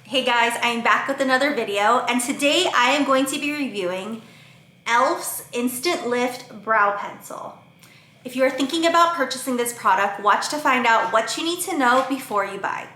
Hey guys, I am back with another video, and today I am going to be reviewing e.l.f.'s Instant Lift Brow Pencil. If you are thinking about purchasing this product, watch to find out what you need to know before you buy.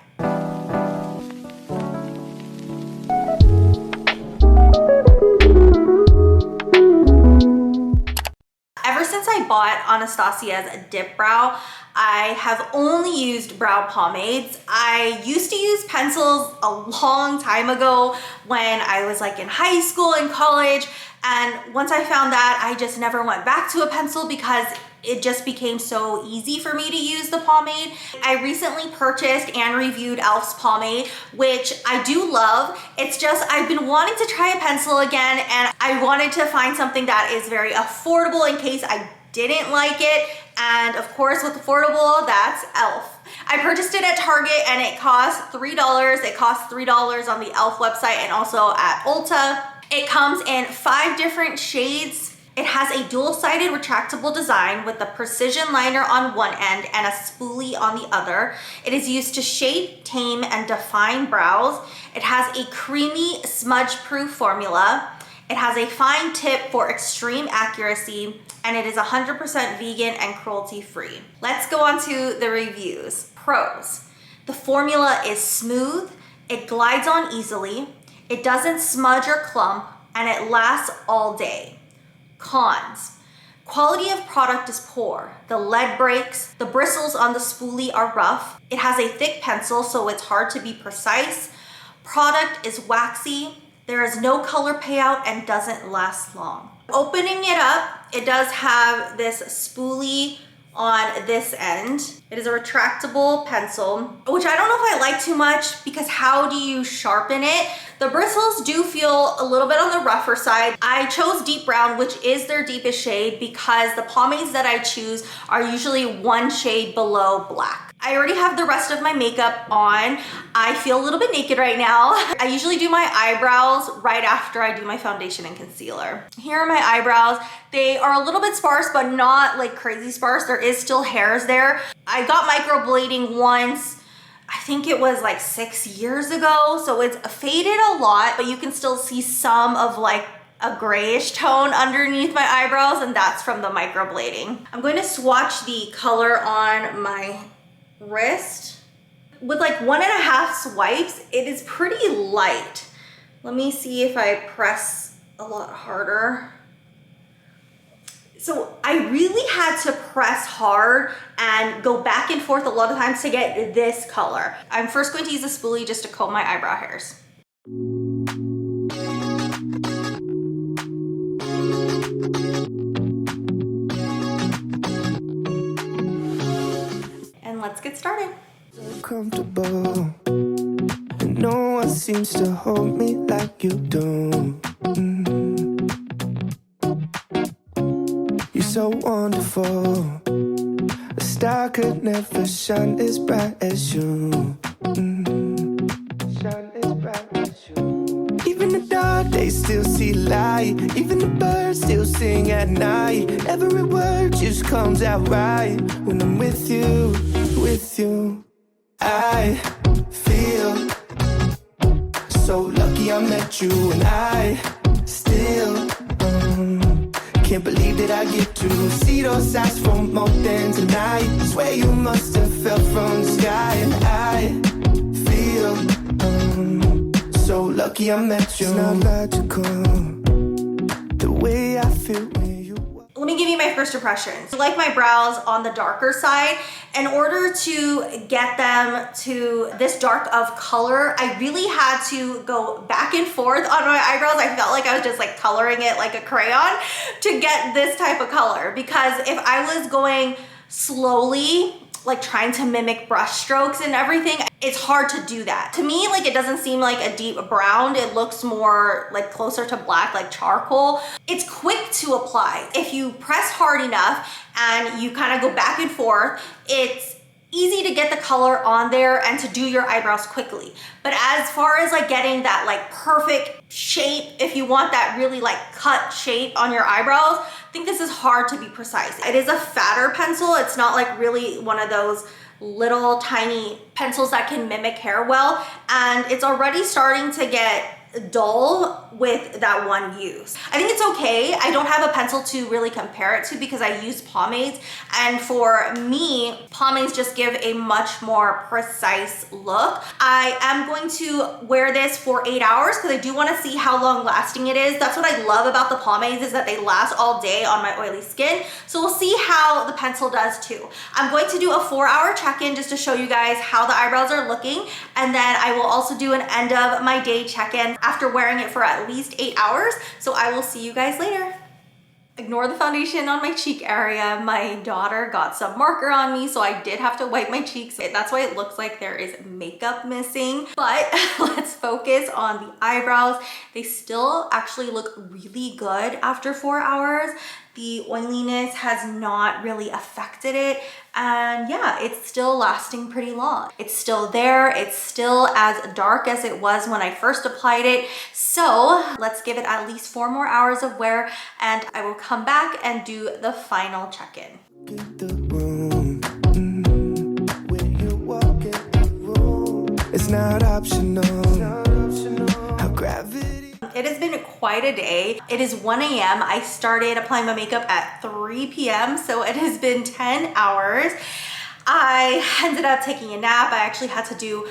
Ever since I bought Anastasia's dip brow, I have only used brow pomades. I used to use pencils a long time ago when I was like in high school and college, and once I found that, I just never went back to a pencil because it just became so easy for me to use the pomade. I recently purchased and reviewed e.l.f.'s pomade, which I do love. It's just I've been wanting to try a pencil again, and I wanted to find something that is very affordable in case I didn't like it. And of course, with affordable, that's e.l.f. I purchased it at Target and it cost $3. It costs $3 on the e.l.f. website and also at Ulta. It comes in 5 different shades. It has a dual-sided retractable design with a precision liner on one end and a spoolie on the other. It is used to shape, tame, and define brows. It has a creamy, smudge-proof formula. It has a fine tip for extreme accuracy, and it is 100% vegan and cruelty-free. Let's go on to the reviews. Pros. The formula is smooth, it glides on easily, it doesn't smudge or clump, and it lasts all day. Cons. Quality of product is poor. The lead breaks, the bristles on the spoolie are rough, it has a thick pencil so it's hard to be precise, product is waxy, there is no color payout and doesn't last long. Opening it up, it does have this spoolie on this end. It is a retractable pencil, which I don't know if I like too much because how do you sharpen it? The bristles do feel a little bit on the rougher side. I chose deep brown, which is their deepest shade, because the pomades that I choose are usually one shade below black. I already have the rest of my makeup on. I feel a little bit naked right now. I usually do my eyebrows right after I do my foundation and concealer. Here are my eyebrows. They are a little bit sparse, but not like crazy sparse. There is still hairs there. I got microblading once. I think it was like 6 years ago, so it's faded a lot, but you can still see some of like a grayish tone underneath my eyebrows, and that's from the microblading. I'm going to swatch the color on my wrist. With like 1.5 swipes, it is pretty light. Let me see if I press a lot harder. So I really had to press hard and go back and forth a lot of times to get this color. I'm first going to use a spoolie just to comb my eyebrow hairs. And let's get started. Comfortable, and no one seems to hold me like you do. You're so wonderful. A star could never shine as bright as you. Shine as bright as you. Even the dark days still see light. Even the birds still sing at night. Every word just comes out right when I'm with you, with you. I feel so lucky I met you, and I still can't believe that I get to see those eyes for more than tonight. Swear you must have fell from the sky, and I feel so lucky I met you. It's not logical the way I feel when you. Let me give you my first impressions. I like my brows on the darker side. In order to get them to this dark of color, I really had to go back and forth on my eyebrows. I felt like I was just like coloring it like a crayon to get this type of color, because if I was going slowly, like trying to mimic brush strokes and everything, it's hard to do that. To me, like it doesn't seem like a deep brown. It looks more like closer to black, like charcoal. It's quick to apply. If you press hard enough and you kind of go back and forth, it's easy to get the color on there and to do your eyebrows quickly. But as far as like getting that like perfect shape, if you want that really like cut shape on your eyebrows, I think this is hard to be precise. It is a fatter pencil. It's not like really one of those little tiny pencils that can mimic hair well, and it's already starting to get dull with that one use. I think it's okay. I don't have a pencil to really compare it to because I use pomades, and for me, pomades just give a much more precise look. I am going to wear this for 8 hours because I do want to see how long lasting it is. That's what I love about the pomades, is that they last all day on my oily skin. So we'll see how the pencil does too. I'm going to do a 4-hour check-in just to show you guys how the eyebrows are looking, and then I will also do an end of my day check-in after wearing it for at least 8 hours. So I will see you guys later. Ignore the foundation on my cheek area. My daughter got some marker on me, so I did have to wipe my cheeks. That's why it looks like there is makeup missing. But let's focus on the eyebrows. They still actually look really good after 4 hours. The oiliness has not really affected it, and yeah, it's still lasting pretty long. It's still there. It's still as dark as it was when I first applied it. So let's give it at least 4 more hours of wear, and I will come back and do the final check-in. It's not optional. How gravity. It has been quite a day. It is 1 a.m. I started applying my makeup at 3 p.m. So it has been 10 hours. I ended up taking a nap. I actually had to do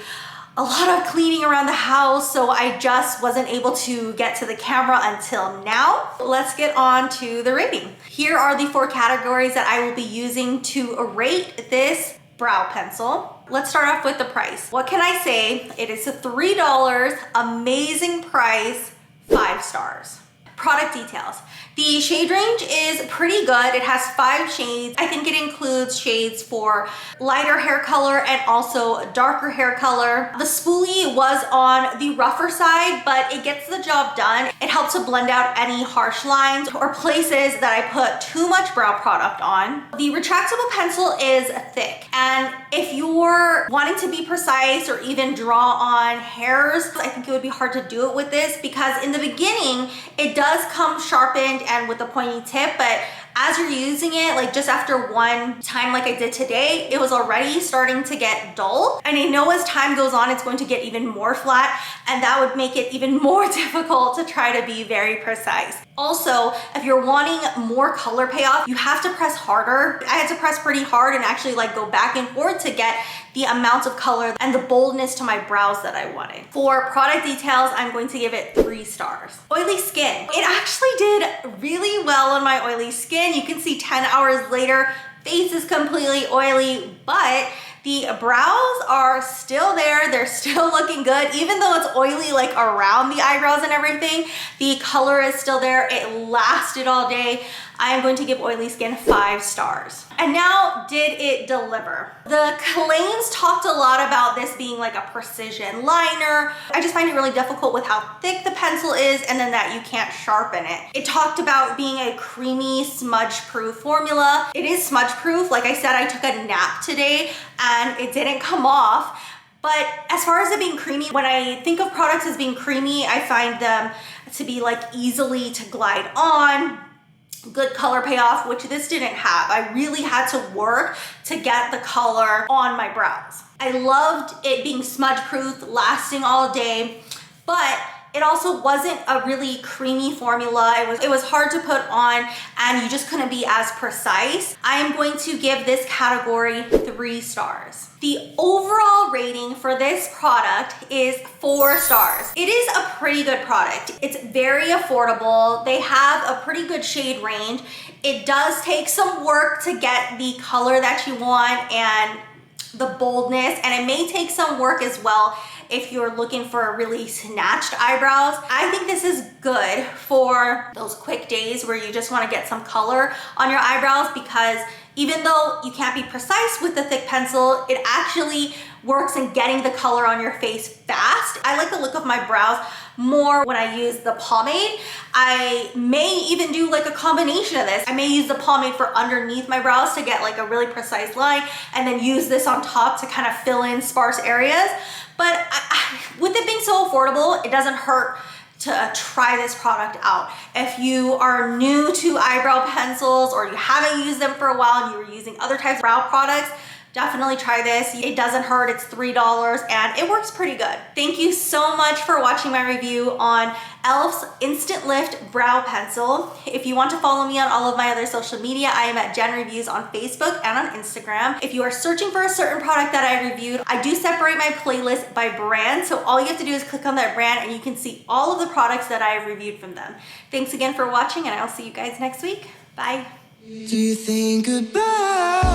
a lot of cleaning around the house, so I just wasn't able to get to the camera until now. Let's get on to the rating. Here are the 4 categories that I will be using to rate this brow pencil. Let's start off with the price. What can I say? It is $3, amazing price, 5 stars. Product details. The shade range is pretty good. It has 5 shades. I think it includes shades for lighter hair color and also darker hair color. The spoolie was on the rougher side, but it gets the job done. It helps to blend out any harsh lines or places that I put too much brow product on. The retractable pencil is thick, and if you're wanting to be precise or even draw on hairs, I think it would be hard to do it with this because in the beginning, it does come sharpened and with a pointy tip, but as you're using it, like just after one time like I did today, it was already starting to get dull. And I know as time goes on, it's going to get even more flat, and that would make it even more difficult to try to be very precise. Also, if you're wanting more color payoff, you have to press harder. I had to press pretty hard and actually like go back and forth to get the amount of color and the boldness to my brows that I wanted. For product details, I'm going to give it 3 stars. Oily skin. It actually did really well on my oily skin. You can see 10 hours later, face is completely oily, but the brows are still there. They're still looking good. Even though it's oily like around the eyebrows and everything, the color is still there. It lasted all day. I am going to give oily skin 5 stars. And now, did it deliver? The claims talked a lot about this being like a precision liner. I just find it really difficult with how thick the pencil is and then that you can't sharpen it. It talked about being a creamy, smudge-proof formula. It is smudge-proof. Like I said, I took a nap today and it didn't come off. But as far as it being creamy, when I think of products as being creamy, I find them to be like easily to glide on, good color payoff, which this didn't have. I really had to work to get the color on my brows. I loved it being smudge proof, lasting all day, but it also wasn't a really creamy formula. It was hard to put on and you just couldn't be as precise. I am going to give this category 3 stars. The overall rating for this product is 4 stars. It is a pretty good product. It's very affordable. They have a pretty good shade range. It does take some work to get the color that you want and the boldness, and it may take some work as well if you're looking for really snatched eyebrows. I think this is good for those quick days where you just want to get some color on your eyebrows, because even though you can't be precise with the thick pencil, it actually works in getting the color on your face fast. I like the look of my brows more when I use the pomade. I may even do like a combination of this. I may use the pomade for underneath my brows to get like a really precise line, and then use this on top to kind of fill in sparse areas. But with it being so affordable, it doesn't hurt to try this product out. If you are new to eyebrow pencils or you haven't used them for a while and you were using other types of brow products, Definitely try this. It doesn't hurt, it's $3 and it works pretty good. Thank you so much for watching my review on e.l.f.'s Instant Lift Brow Pencil. If you want to follow me on all of my other social media, I am at Jenn Reviews on Facebook and on Instagram. If you are searching for a certain product that I reviewed, I do separate my playlist by brand, so all you have to do is click on that brand and you can see all of the products that I have reviewed from them. Thanks again for watching and I'll see you guys next week. Bye. Do you think goodbye?